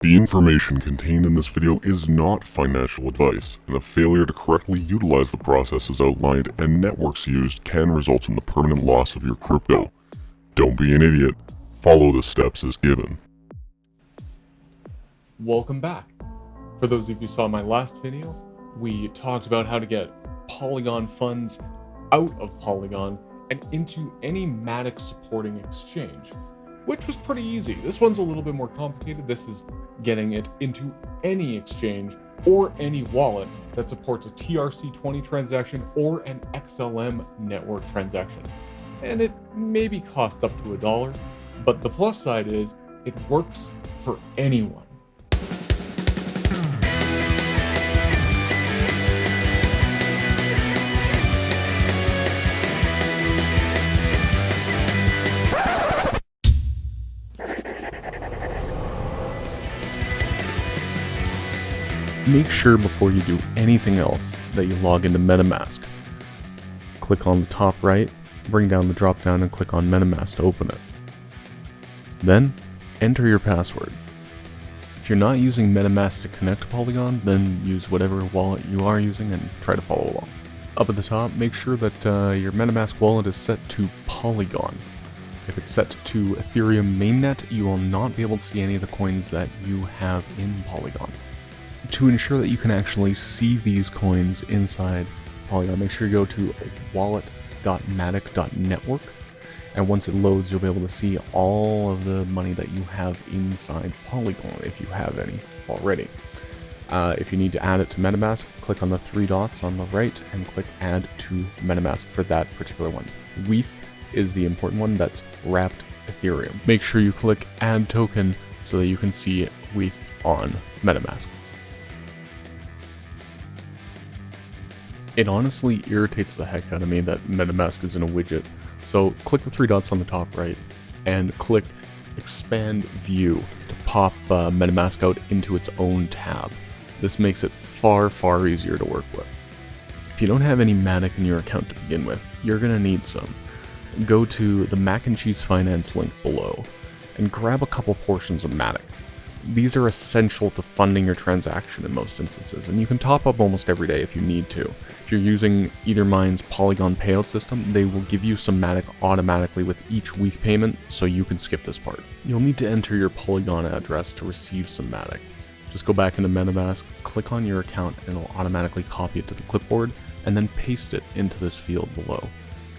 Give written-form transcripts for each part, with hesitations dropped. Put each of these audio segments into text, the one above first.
The information contained in this video is not financial advice, and a failure to correctly utilize the processes outlined and networks used can result in the permanent loss of your crypto. Don't be an idiot. Follow the steps as given. Welcome back. For those of you who saw my last video, we talked about how to get Polygon funds out of Polygon and into any Matic supporting exchange, which was pretty easy. This one's a little bit more complicated. This is getting it into any exchange or any wallet that supports a TRC20 transaction or an XLM network transaction. And it maybe costs up to $1, but the plus side is it works for anyone. Make sure before you do anything else that you log into MetaMask. Click on the top right, bring down the drop down and click on MetaMask to open it. Then, enter your password. If you're not using MetaMask to connect to Polygon, then use whatever wallet you are using and try to follow along. Up at the top, make sure that your MetaMask wallet is set to Polygon. If it's set to Ethereum mainnet, you will not be able to see any of the coins that you have in Polygon. To ensure that you can actually see these coins inside Polygon, make sure you go to wallet.matic.network, and once it loads, you'll be able to see all of the money that you have inside Polygon, if you have any already. If you need to add it to MetaMask, click on the three dots on the right and click Add to MetaMask for that particular one. WETH is the important one, that's wrapped Ethereum. Make sure you click Add Token so that you can see WETH on MetaMask. It honestly irritates the heck out of me that MetaMask isn't a widget, so click the three dots on the top right and click Expand View to pop MetaMask out into its own tab. This makes it far easier to work with. If you don't have any Matic in your account to begin with, you're going to need some. Go to the Mac and Cheese Finance link below and grab a couple portions of Matic. These are essential to funding your transaction in most instances, and you can top up almost every day if you need to. If you're using Ethermine's Polygon payout system, they will give you some Matic automatically with each WETH payment, so you can skip this part. You'll need to enter your Polygon address to receive some Matic. Just go back into MetaMask, click on your account, and it'll automatically copy it to the clipboard, and then paste it into this field below.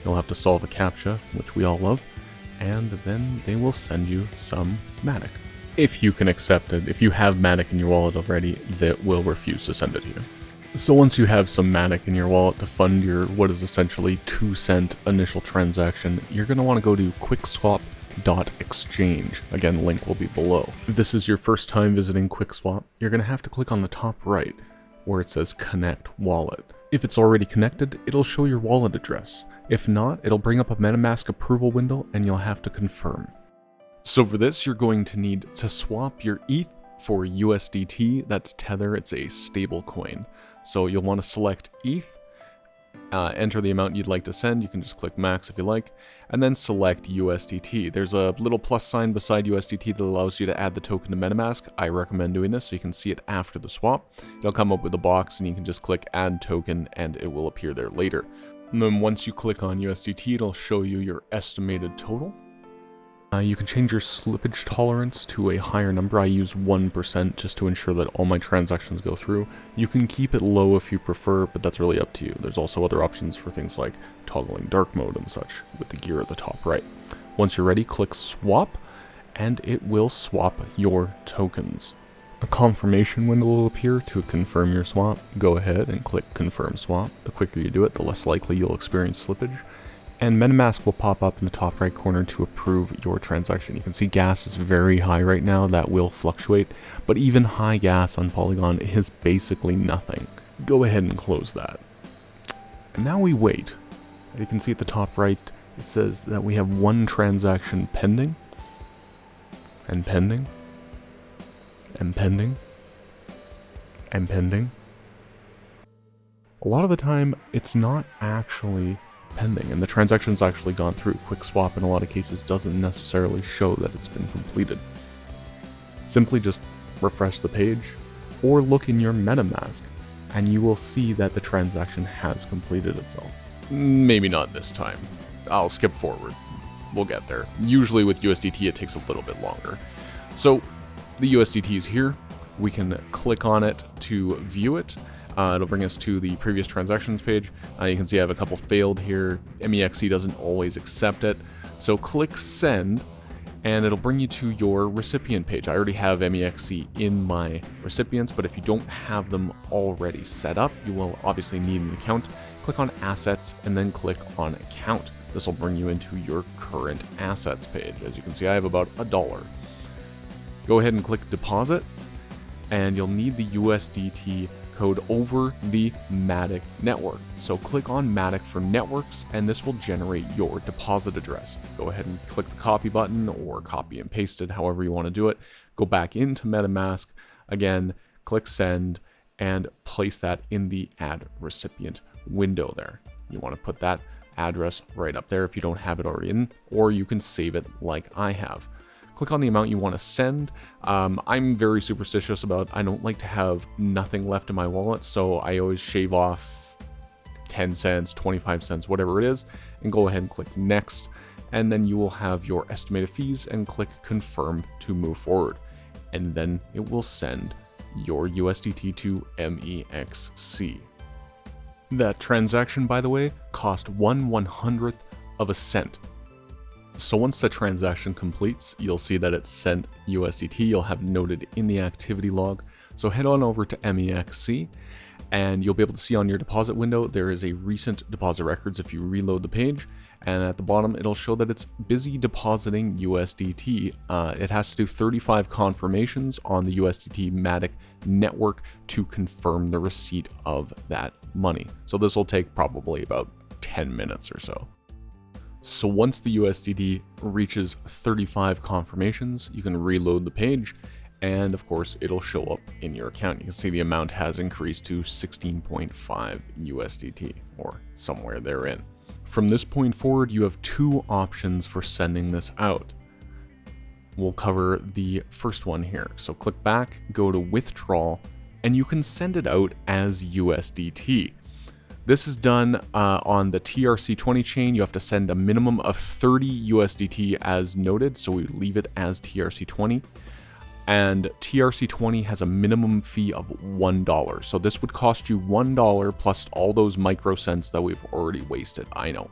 You'll have to solve a CAPTCHA, which we all love, and then they will send you some Matic. If you can accept it. If you have Matic in your wallet already, that will refuse to send it to you. So once you have some Matic in your wallet to fund your what is essentially 2-cent initial transaction, you're going to want to go to quickswap.exchange. Again, link will be below. If this is your first time visiting QuickSwap, you're going to have to click on the top right where it says Connect Wallet. If it's already connected, it'll show your wallet address. If not, it'll bring up a MetaMask approval window and you'll have to confirm. So for this, you're going to need to swap your ETH for USDT. That's Tether, it's a stable coin. So you'll want to select ETH, enter the amount you'd like to send, you can just click max if you like, and then select USDT. There's a little plus sign beside USDT that allows you to add the token to MetaMask. I recommend doing this so you can see it after the swap. It'll come up with a box and you can just click add token and it will appear there later. And then once you click on USDT, it'll show you your estimated total. You can change your slippage tolerance to a higher number. I use 1% just to ensure that all my transactions go through. You can keep it low if you prefer, but that's really up to you. There's also other options for things like toggling dark mode and such with the gear at the top right. Once you're ready, click swap, and it will swap your tokens. A confirmation window will appear to confirm your swap. Go ahead and click confirm swap. The quicker you do it, the less likely you'll experience slippage. And MetaMask will pop up in the top right corner to approve your transaction. You can see gas is very high right now, that will fluctuate, but even high gas on Polygon is basically nothing. Go ahead and close that. And now we wait. You can see at the top right, it says that we have one transaction pending, and pending, and pending, and pending. A lot of the time, it's not actually pending, and the transaction's actually gone through. QuickSwap in a lot of cases doesn't necessarily show that it's been completed. Simply just refresh the page, or look in your MetaMask, and you will see that the transaction has completed itself. Maybe not this time. I'll skip forward. We'll get there. Usually with USDT it takes a little bit longer. So the USDT is here. We can click on it to view it. It'll bring us to the previous transactions page. You can see I have a couple failed here. MEXC doesn't always accept it. So click send, and it'll bring you to your recipient page. I already have MEXC in my recipients, but if you don't have them already set up, you will obviously need an account. Click on assets and then click on account. This will bring you into your current assets page. As you can see, I have about $1. Go ahead and click deposit, and you'll need the USDT code over the Matic network. So click on Matic for networks, and this will generate your deposit address. Go ahead and click the copy button or copy and paste it, however you want to do it. Go back into MetaMask, again, click send, and place that in the add recipient window there. You want to put that address right up there if you don't have it already in, or you can save it like I have. Click on the amount you want to send. I'm very superstitious about, I don't like to have nothing left in my wallet, so I always shave off 10 cents, 25 cents, whatever it is, and go ahead and click next, and then you will have your estimated fees, and click confirm to move forward, and then it will send your USDT to MEXC. That transaction, by the way, cost 1/100th of a cent. So once the transaction completes, you'll see that it's sent USDT. You'll have noted in the activity log. So head on over to MEXC, and you'll be able to see on your deposit window there is a recent deposit records if you reload the page, and at the bottom it'll show that it's busy depositing USDT. It has to do 35 confirmations on the USDT Matic network to confirm the receipt of that money. So this will take probably about 10 minutes or so. So once the USDT reaches 35 confirmations, you can reload the page, and of course it'll show up in your account. You can see the amount has increased to 16.5 USDT, or somewhere therein. From this point forward, you have two options for sending this out. We'll cover the first one here. So click back, go to withdrawal, and you can send it out as USDT. This is done on the TRC20 chain. You have to send a minimum of 30 USDT as noted, so we leave it as TRC20. And TRC20 has a minimum fee of $1. So this would cost you $1 plus all those microcents that we've already wasted. I know.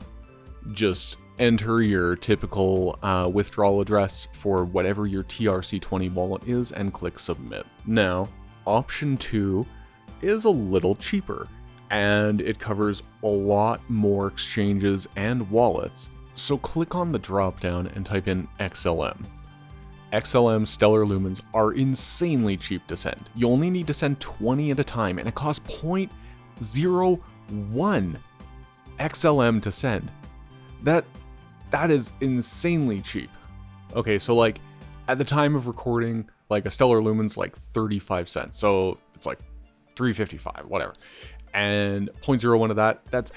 Just enter your typical withdrawal address for whatever your TRC20 wallet is and click submit. Now, option 2 is a little cheaper, and it covers a lot more exchanges and wallets. So click on the drop down and type in XLM. XLM Stellar Lumens are insanely cheap to send. You only need to send 20 at a time, and it costs 0.01 XLM to send. That is insanely cheap. Okay, so like at the time of recording, like a Stellar Lumen's like 35 cents. So it's like $3.55, whatever. And 0.01 of that, that's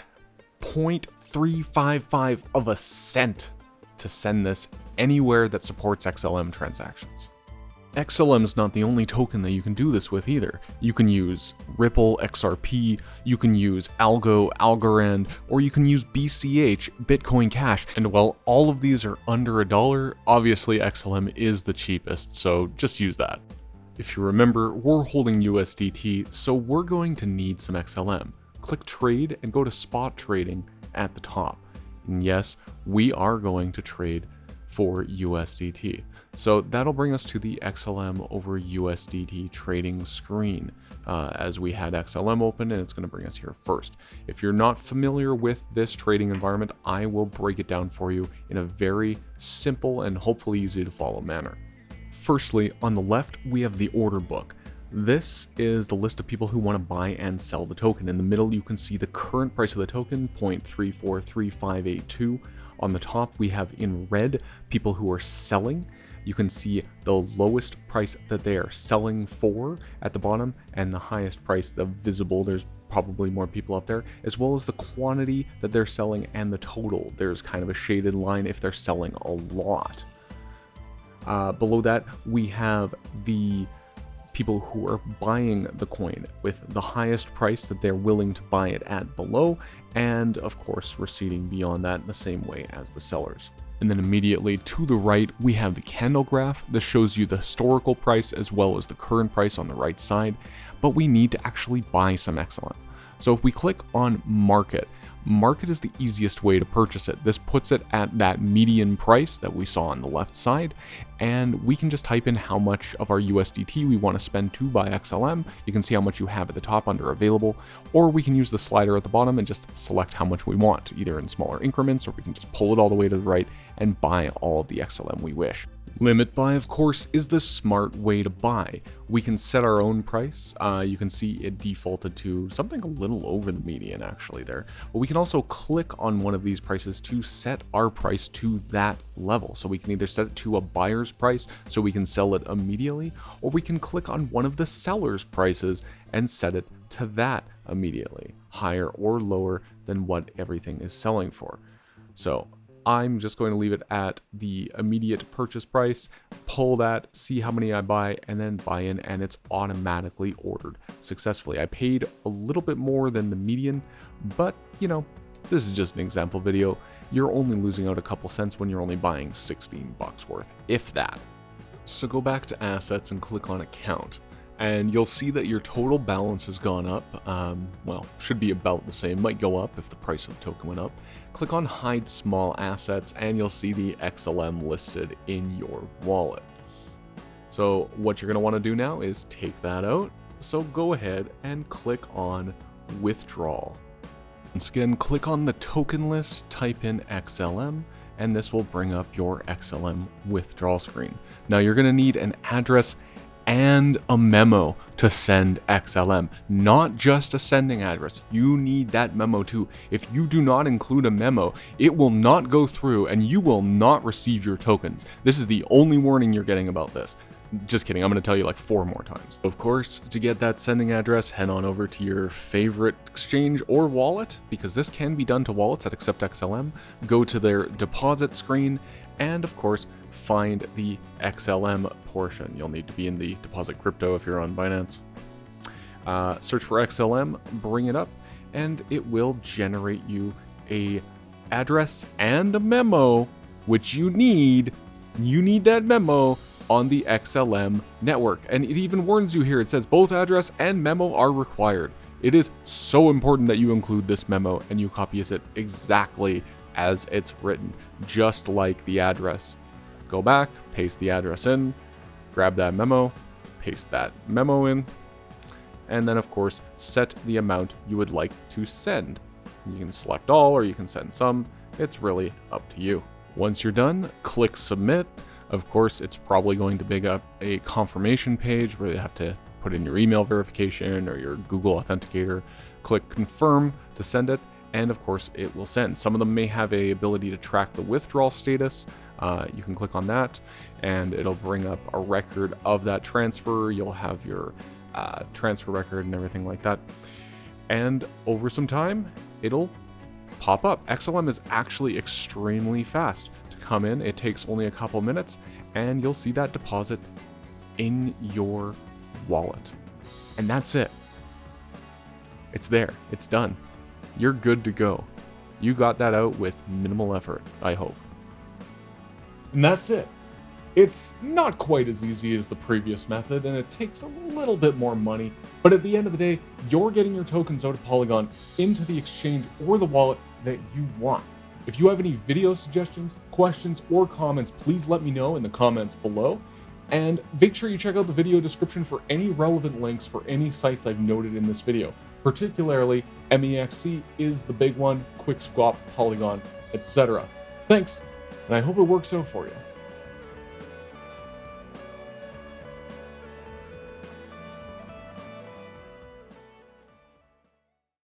0.355 of a cent to send this anywhere that supports XLM transactions. XLM is not the only token that you can do this with either. You can use Ripple, XRP, you can use Algo, Algorand, or you can use BCH, Bitcoin Cash. And while all of these are under $1, obviously XLM is the cheapest, so just use that. If you remember, we're holding USDT, so we're going to need some XLM. Click trade and go to spot trading at the top. And yes, we are going to trade for USDT. So that'll bring us to the XLM over USDT trading screen as we had XLM open, and it's going to bring us here first. If you're not familiar with this trading environment, I will break it down for you in a very simple and hopefully easy to follow manner. Firstly, on the left, we have the order book. This is the list of people who want to buy and sell the token. In the middle, you can see the current price of the token, 0.343582. On the top, we have in red people who are selling. You can see the lowest price that they are selling for at the bottom, and the highest price, the visible, there's probably more people up there, as well as the quantity that they're selling and the total. There's kind of a shaded line if they're selling a lot. Below that, we have the people who are buying the coin with the highest price that they're willing to buy it at below, and of course receding beyond that in the same way as the sellers. And then immediately to the right, we have the candle graph. This shows you the historical price as well as the current price on the right side, but we need to actually buy some XLM. So if we click on market, market is the easiest way to purchase it. This puts it at that median price that we saw on the left side, and we can just type in how much of our USDT we want to spend to buy XLM. You can see how much you have at the top under available, or we can use the slider at the bottom and just select how much we want, either in smaller increments, or we can just pull it all the way to the right and buy all of the XLM we wish. Limit buy, of course, is the smart way to buy. We can set our own price. You can see it defaulted to something a little over the median actually there. But we can also click on one of these prices to set our price to that level. So we can either set it to a buyer's price so we can sell it immediately, or we can click on one of the seller's prices and set it to that immediately, higher or lower than what everything is selling for. So I'm just going to leave it at the immediate purchase price, pull that, see how many I buy, and then buy in, and it's automatically ordered successfully. I paid a little bit more than the median, but you know, this is just an example video. You're only losing out a couple cents when you're only buying 16 bucks worth, if that. So go back to assets and click on account, and you'll see that your total balance has gone up. Well, should be about the same, might go up if the price of the token went up. Click on hide small assets and you'll see the XLM listed in your wallet. So what you're going to want to do now is take that out. So go ahead and click on withdrawal. Once again, click on the token list, type in XLM, and this will bring up your XLM withdrawal screen. Now you're going to need an address and a memo to send XLM, not just a sending address. You need that memo too. If you do not include a memo, it will not go through and you will not receive your tokens. This is the only warning you're getting about this. Just kidding, I'm going to tell you like 4 more times. Of course, to get that sending address, head on over to your favorite exchange or wallet, because this can be done to wallets that accept XLM. Go to their deposit screen, and of course, find the XLM portion. You'll need to be in the deposit crypto if you're on Binance. Search for XLM, bring it up, and it will generate you a address and a memo, which you need. You need that memo on the XLM network. And it even warns you here. It says both address and memo are required. It is so important that you include this memo and you copy it exactly as it's written, just like the address. Go back, paste the address in, grab that memo, paste that memo in, and then of course set the amount you would like to send. You can select all or you can send some. It's really up to you. Once you're done, click submit. Of course, it's probably going to bring up a confirmation page where you have to put in your email verification or your Google Authenticator. Click confirm to send it, and of course it will send. Some of them may have a ability to track the withdrawal status. You can click on that and it'll bring up a record of that transfer. You'll have your transfer record and everything like that. And over some time, it'll pop up. XLM is actually extremely fast to come in. It takes only a couple minutes and you'll see that deposit in your wallet. And that's it. It's there. It's done. You're good to go. You got that out with minimal effort, I hope. And that's it. It's not quite as easy as the previous method, and it takes a little bit more money, but at the end of the day, you're getting your tokens out of Polygon into the exchange or the wallet that you want. If you have any video suggestions, questions, or comments, please let me know in the comments below, and make sure you check out the video description for any relevant links for any sites I've noted in this video. Particularly, MEXC is the big one, QuickSwap, Polygon, etc. Thanks, and I hope it works out for you.